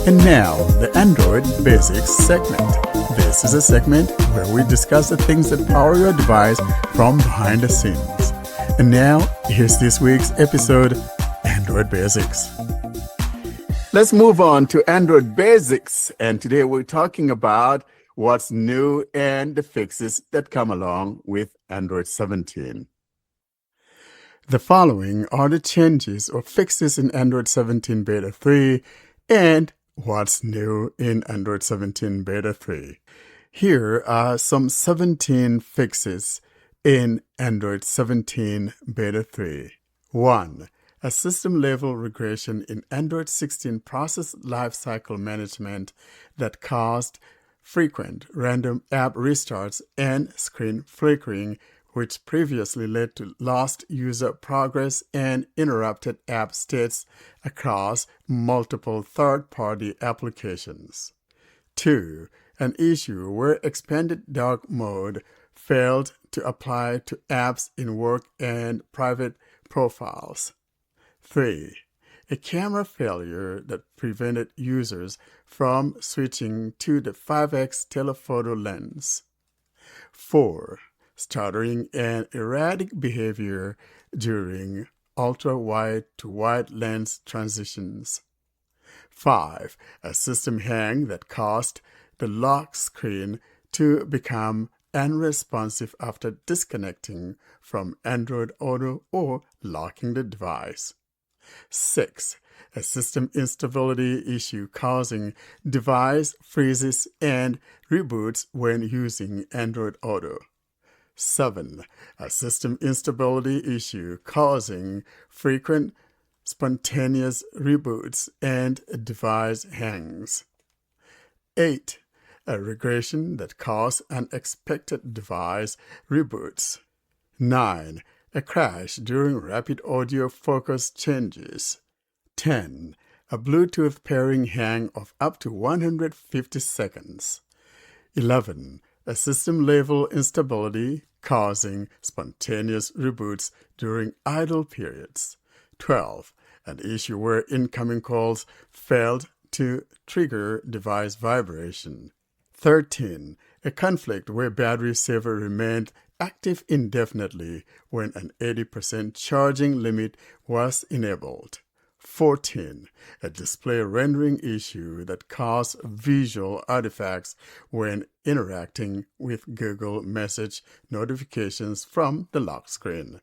And now, the Android Basics segment. This is a segment where we discuss the things that power your device from behind the scenes. And now, here's this week's episode, Android Basics. Let's move on to Android Basics. And today we're talking about what's new and the fixes that come along with Android 17. The following are the changes or fixes in Android 17 Beta 3 and what's new in Android 17 Beta 3. Here are some 17 fixes in Android 17 Beta 3. 1. A system-level regression in Android 16 process lifecycle management that caused frequent random app restarts and screen flickering, which previously led to lost user progress and interrupted app states across multiple third-party applications. 2. An issue where expanded dark mode failed to apply to apps in work and private profiles. 3. A camera failure that prevented users from switching to the 5x telephoto lens. 4. Stuttering and erratic behavior during ultra-wide to wide lens transitions. 5. A system hang that caused the lock screen to become unresponsive after disconnecting from Android Auto or locking the device. 6. A system instability issue causing device freezes and reboots when using Android Auto. 7. A system instability issue causing frequent spontaneous reboots and device hangs. 8. A regression that caused unexpected device reboots. 9. A crash during rapid audio focus changes. 10. A Bluetooth pairing hang of up to 150 seconds. 11. A system-level instability causing spontaneous reboots during idle periods. 12. An issue where incoming calls failed to trigger device vibration. 13. A conflict where battery saver remained active indefinitely when an 80% charging limit was enabled. 14. A display rendering issue that caused visual artifacts when interacting with Google Message notifications from the lock screen.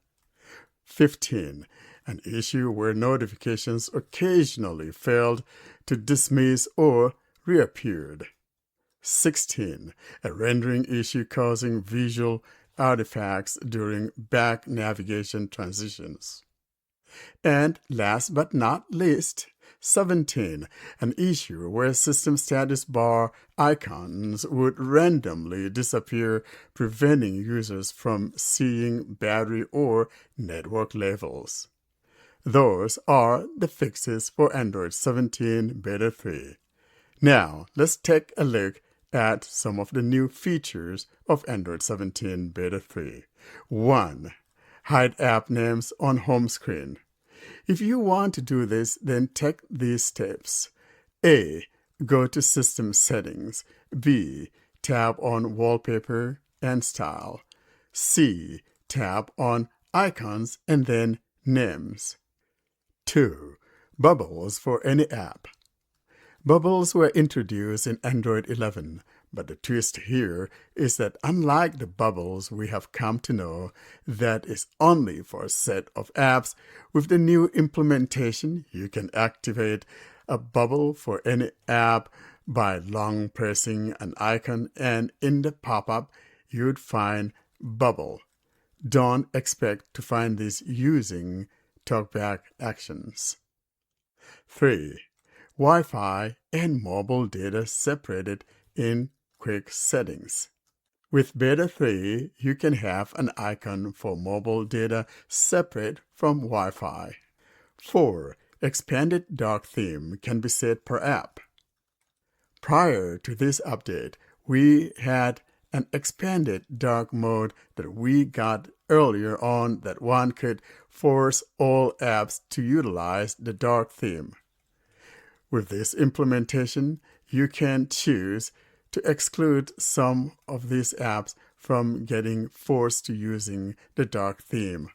15. An issue where notifications occasionally failed to dismiss or reappeared. 16. A rendering issue causing visual artifacts during back navigation transitions. And last but not least, 17. An issue where system status bar icons would randomly disappear, preventing users from seeing battery or network levels. Those are the fixes for Android 17 Beta 3. Now, let's take a look at some of the new features of Android 17 Beta 3. 1. Hide app names on home screen. If you want to do this, then take these steps. A. Go to System Settings. B. Tap on Wallpaper and Style. C. Tap on Icons and then Names. 2. Bubbles for any app. Bubbles were introduced in Android 11, but the twist here is that unlike the bubbles we have come to know, that is only for a set of apps. With the new implementation, you can activate a bubble for any app by long pressing an icon, and in the pop-up, you'd find Bubble. Don't expect to find this using TalkBack actions. 3. Wi-Fi and mobile data separated in Quick Settings. With Beta 3, you can have an icon for mobile data separate from Wi-Fi. 4. Expanded dark theme can be set per app. Prior to this update, we had an expanded dark mode that we got earlier on that one could force all apps to utilize the dark theme. With this implementation, you can choose to exclude some of these apps from getting forced to using the dark theme.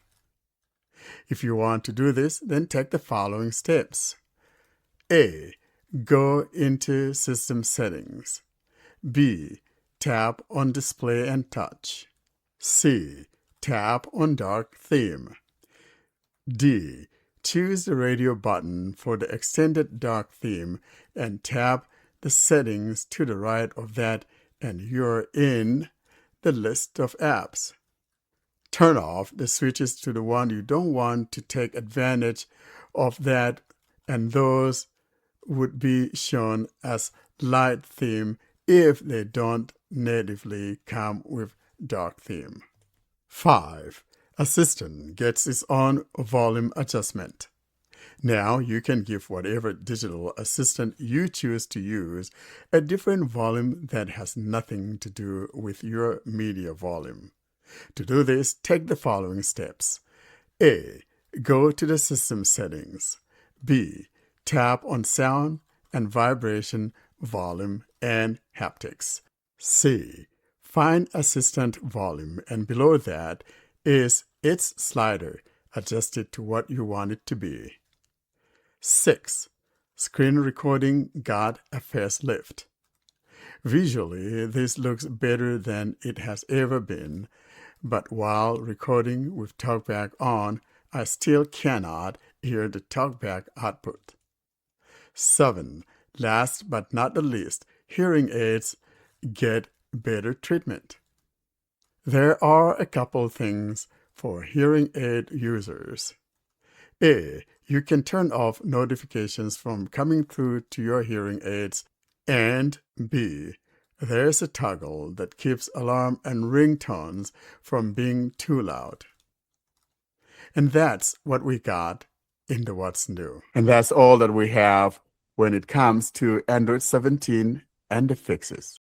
If you want to do this, then take the following steps. A. Go into System Settings. B. Tap on Display and Touch. C. Tap on Dark Theme. D. Choose the radio button for the extended dark theme and tap the settings to the right of that, and you're in the list of apps. Turn off the switches to the one you don't want to take advantage of that, and those would be shown as light theme if they don't natively come with dark theme. 5. Assistant gets its own volume adjustment. Now you can give whatever digital assistant you choose to use a different volume that has nothing to do with your media volume. To do this, take the following steps. A. Go to the System Settings. B. Tap on Sound and Vibration, Volume, and Haptics. C. Find Assistant Volume, and below that is its slider, adjusted to what you want it to be. 6. Screen recording got a facelift. Visually, this looks better than it has ever been, but while recording with TalkBack on, I still cannot hear the TalkBack output. 7. Last but not the least, hearing aids get better treatment. There are a couple things for hearing aid users. A. You can turn off notifications from coming through to your hearing aids, and B. There's a toggle that keeps alarm and ringtones from being too loud. And that's what we got in the What's New. And that's all that we have when it comes to Android 17 and the fixes.